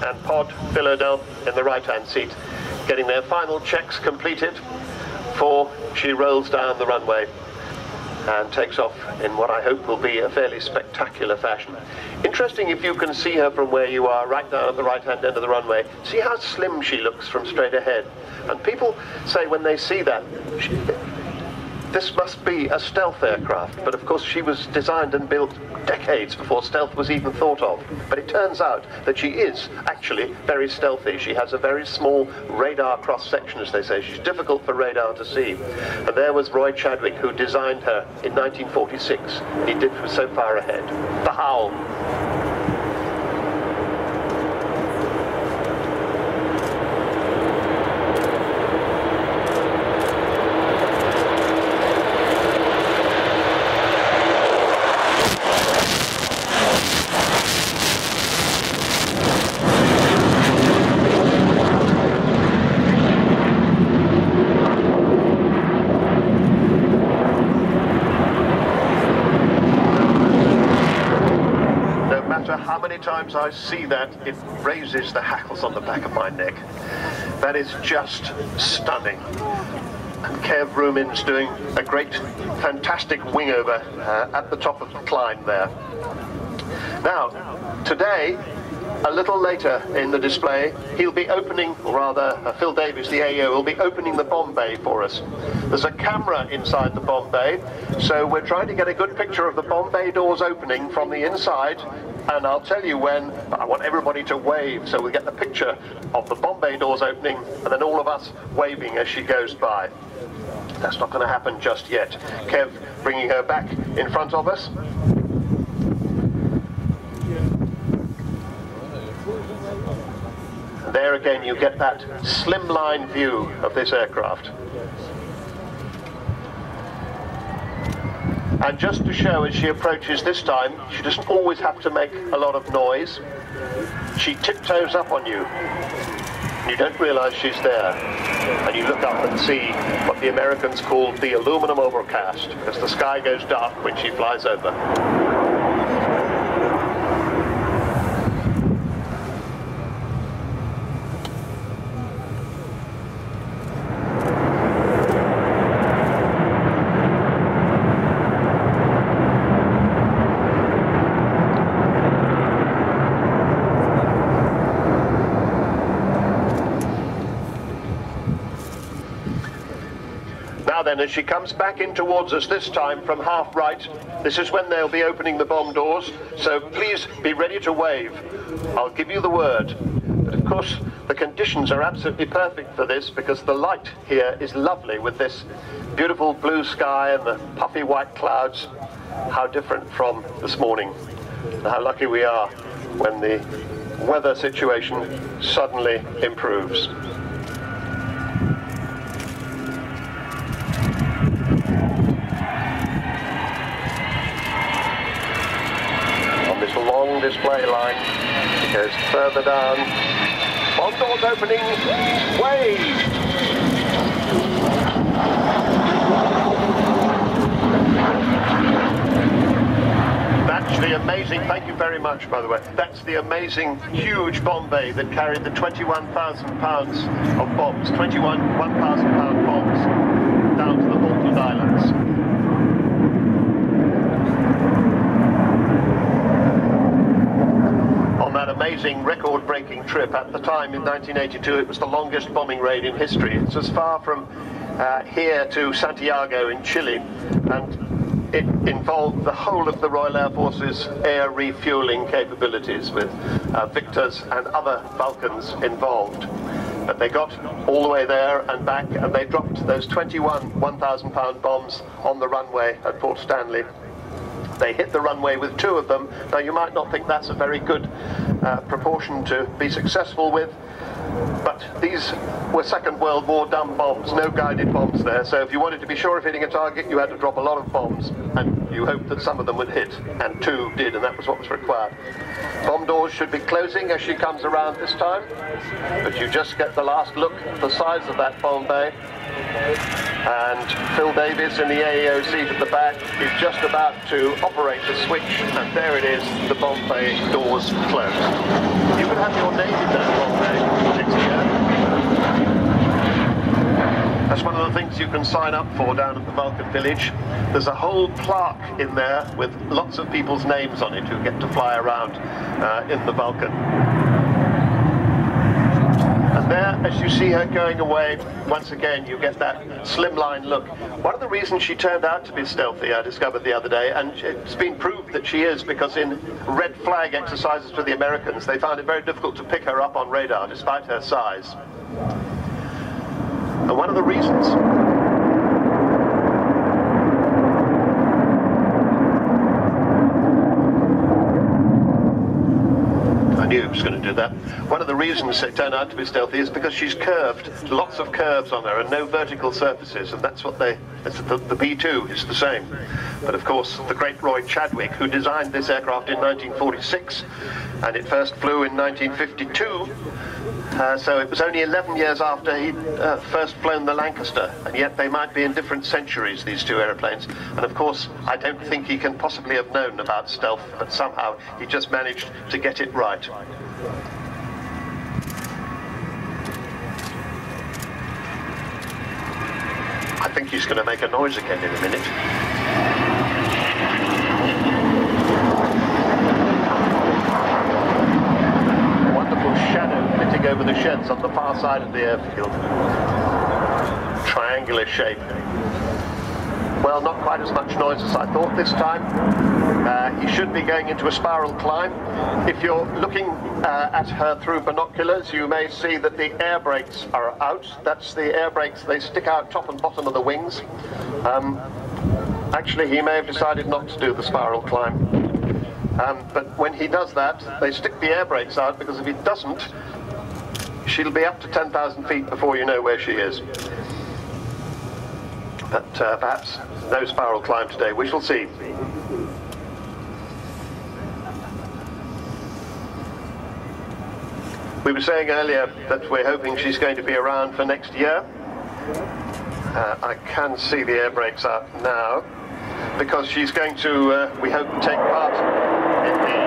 and Pod Philadelphia in the right-hand seat, getting their final checks completed before she rolls down the runway and takes off in what I hope will be a fairly spectacular fashion. Interesting if you can see her from where you are, right down at the right-hand end of the runway. See how slim she looks from straight ahead. And people say when they see that, this must be a stealth aircraft, but of course she was designed and built decades before stealth was even thought of. But it turns out that she is actually very stealthy. She has a very small radar cross-section, as they say. She's difficult for radar to see. And there was Roy Chadwick, who designed her in 1946. He did so far ahead. The Howl. How many times I see that, it raises the hackles on the back of my neck. That is just stunning. And Kev Rumin's doing a great, fantastic wing over at the top of the climb there. Now, today, a little later in the display, he'll be opening, or rather Phil Davies, the AO, will be opening the bomb bay for us. There's a camera inside the bomb bay, so we're trying to get a good picture of the bomb bay doors opening from the inside, and I'll tell you when, but I want everybody to wave, so we get the picture of the bomb bay doors opening, and then all of us waving as she goes by. That's not going to happen just yet. Kev bringing her back in front of us. There again you get that slimline view of this aircraft. And just to show as she approaches this time, she doesn't always have to make a lot of noise. She tiptoes up on you. You don't realize she's there. And you look up and see what the Americans call the aluminum overcast, because the sky goes dark when she flies over. Now then, as she comes back in towards us this time from half right, this is when they'll be opening the bomb doors, so please be ready to wave. I'll give you the word. But of course, the conditions are absolutely perfect for this, because the light here is lovely with this beautiful blue sky and the puffy white clouds. How different from this morning. And how lucky we are when the weather situation suddenly improves. Long display line, it goes further down. Bomb doors opening, wave! That's the amazing, thank you very much by the way, that's the amazing huge bomb bay that carried the 21,000 pounds of bombs, 1,000 pound bombs down to the Falkland Islands. That amazing record-breaking trip at the time in 1982, it was the longest bombing raid in history. It's as far from here to Santiago in Chile, and it involved the whole of the Royal Air Force's air refueling capabilities with Victors and other Vulcans involved. But they got all the way there and back, and they dropped those 21 1,000 pound bombs on the runway at Port Stanley. They hit the runway with 2 of them. Now you might not think that's a very good proportion to be successful with, but these were Second World War dumb bombs, no guided bombs there, so if you wanted to be sure of hitting a target you had to drop a lot of bombs, and you hoped that some of them would hit, and 2 did, and that was what was required. Bomb doors should be closing as she comes around this time, but you just get the last look at the size of that bomb bay. And Phil Davies in the AEO seat at the back is just about to operate the switch, and there it is, the bomb bay doors closed. You could have your name in that bomb bay next year. That's one of the things you can sign up for down at the Vulcan Village. There's a whole plaque in there with lots of people's names on it who get to fly around in the Vulcan. And there, as you see her going away, once again you get that slimline look. One of the reasons she turned out to be stealthy, I discovered the other day, and it's been proved that she is, because in red flag exercises for the Americans, they found it very difficult to pick her up on radar despite her size. And one of the reasons I knew he was going to do that. One of the reasons they turn out to be stealthy is because she's curved, lots of curves on her and no vertical surfaces, and that's what the B-2 is the same. But of course, the great Roy Chadwick, who designed this aircraft in 1946, and it first flew in 1952, so it was only 11 years after he'd first flown the Lancaster, and yet they might be in different centuries, these two aeroplanes. And of course, I don't think he can possibly have known about stealth, but somehow he just managed to get it right. I think he's going to make a noise again in a minute. Shadow flitting over the sheds on the far side of the airfield. Triangular shape. Well, not quite as much noise as I thought this time. He should be going into a spiral climb. If you're looking at her through binoculars, you may see that the air brakes are out. That's the air brakes. They stick out top and bottom of the wings. Actually, he may have decided not to do the spiral climb. But when he does that, they stick the air brakes out, because if he doesn't, she'll be up to 10,000 feet before you know where she is. But perhaps no spiral climb today. We shall see. We were saying earlier that we're hoping she's going to be around for next year. I can see the air brakes out now, because she's going to, we hope, take part in the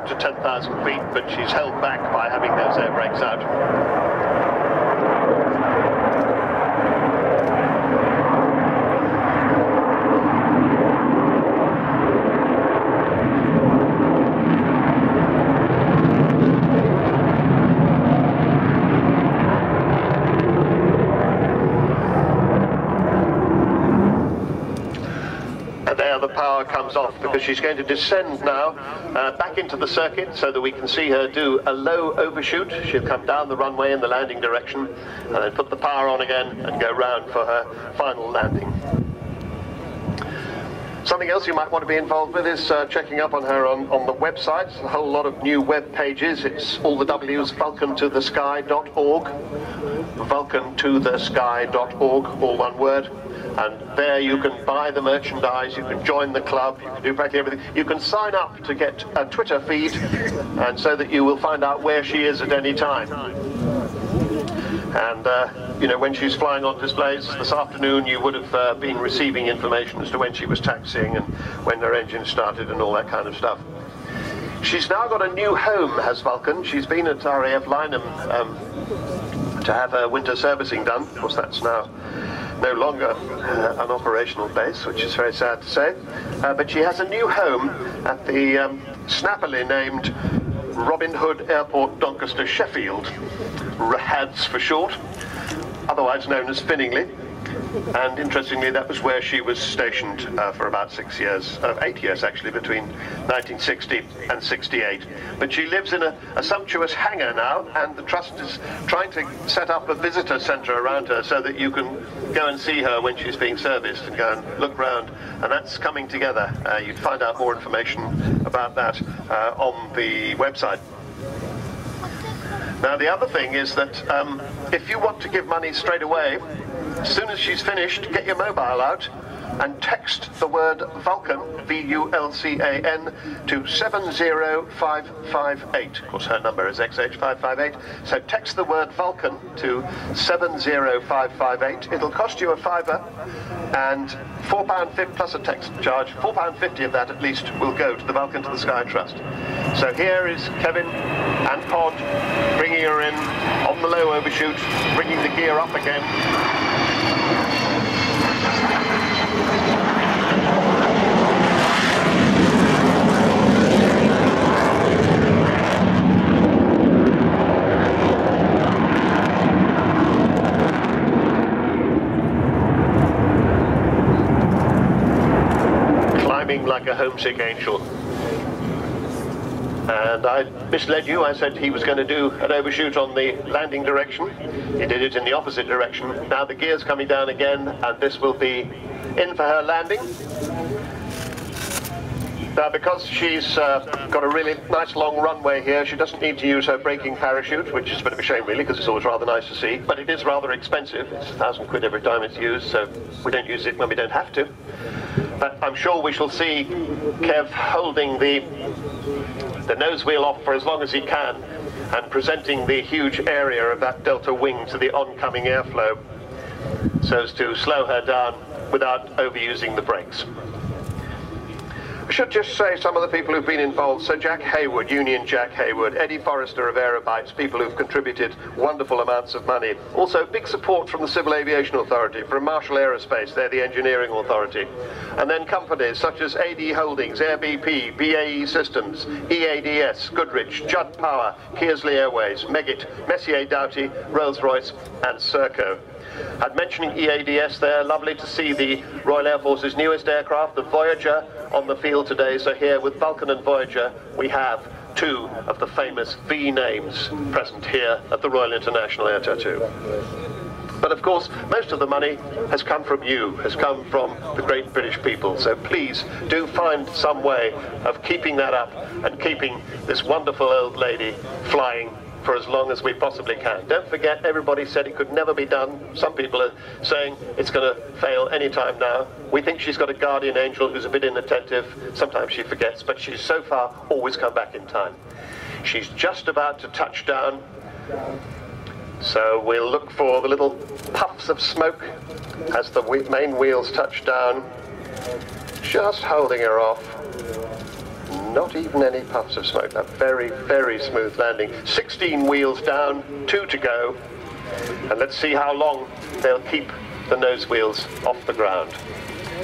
to 10,000 feet, but she's held back by having those air brakes out. The power comes off, because she's going to descend now back into the circuit so that we can see her do a low overshoot. She'll come down the runway in the landing direction and then put the power on again and go round for her final landing. Something else you might want to be involved with is checking up on her on the website. A whole lot of new web pages. It's all the W's, vulcantothesky.org, vulcantothesky.org, all one word. And there you can buy the merchandise, you can join the club, you can do practically everything. You can sign up to get a Twitter feed, and so that you will find out where she is at any time. And, you know, when she's flying on displays this afternoon, you would have been receiving information as to when she was taxiing and when her engine started and all that kind of stuff. She's now got a new home, has Vulcan. She's been at RAF Lynham to have her winter servicing done. Of course, that's now no longer an operational base, which is very sad to say. But she has a new home at the snappily named Robin Hood Airport, Doncaster, Sheffield, RHADS for short, otherwise known as Finningley. And interestingly, that was where she was stationed for about 6 years, 8 years actually, between 1960 and 68. But she lives in a sumptuous hangar now, and the Trust is trying to set up a visitor centre around her so that you can go and see her when she's being serviced and go and look round. And that's coming together. You'd find out more information about that on the website. Now, the other thing is that if you want to give money straight away, as soon as she's finished, get your mobile out and text the word Vulcan, V-U-L-C-A-N, to 70558. Of course, her number is XH558. So text the word Vulcan to 70558. It'll cost you a £5 and £4.50 plus a text charge. £4.50 of that at least will go to the Vulcan to the Sky Trust. So here is Kevin and Pod bringing her in on the low overshoot, bringing the gear up again. Like a homesick angel. And I misled you. I said he was going to do an overshoot on the landing direction. He did it in the opposite direction. Now the gear's coming down again, and this will be in for her landing. Now, because she's got a really nice long runway here, she doesn't need to use her braking parachute, which is a bit of a shame really, because it's always rather nice to see, but it is rather expensive. It's £1,000 every time it's used, so we don't use it when we don't have to. But I'm sure we shall see Kev holding the nose wheel off for as long as he can and presenting the huge area of that delta wing to the oncoming airflow so as to slow her down without overusing the brakes. I should just say some of the people who've been involved. So Jack Hayward, Union Jack Hayward, Eddie Forrester of Aerobytes, people who've contributed wonderful amounts of money. Also big support from the Civil Aviation Authority, from Marshall Aerospace, they're the engineering authority. And then companies such as AD Holdings, Air BP, BAE Systems, EADS, Goodrich, Judd Power, Kearsley Airways, Meggitt, Messier Doughty, Rolls-Royce and Serco. I'm mentioning EADS there, lovely to see the Royal Air Force's newest aircraft, the Voyager, on the field today. So here with Vulcan and Voyager, we have two of the famous V names present here at the Royal International Air Tattoo. But of course, most of the money has come from you, has come from the great British people. So please do find some way of keeping that up and keeping this wonderful old lady flying for as long as we possibly can. Don't forget, everybody said it could never be done. Some people are saying it's going to fail any time now. We think she's got a guardian angel who's a bit inattentive. Sometimes she forgets, but she's so far always come back in time. She's just about to touch down. So we'll look for the little puffs of smoke as the main wheels touch down. Just holding her off. Not even any puffs of smoke. A very, very smooth landing. 16 wheels down, 2 to go. And let's see how long they'll keep the nose wheels off the ground.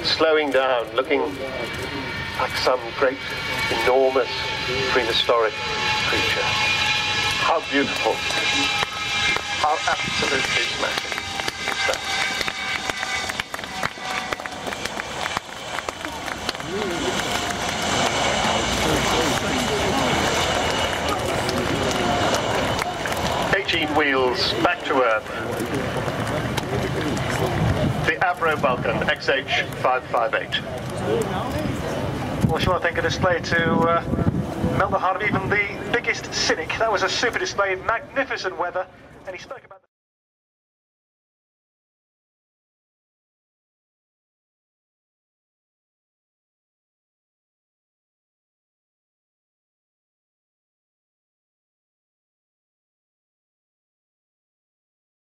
Slowing down, looking like some great, enormous, prehistoric creature. How beautiful. How absolutely smashing is that? 18 wheels back to Earth. The Avro Vulcan XH558. Well, sure, I think a display to melt the heart of even the biggest cynic. That was a super display, magnificent weather, and he spoke about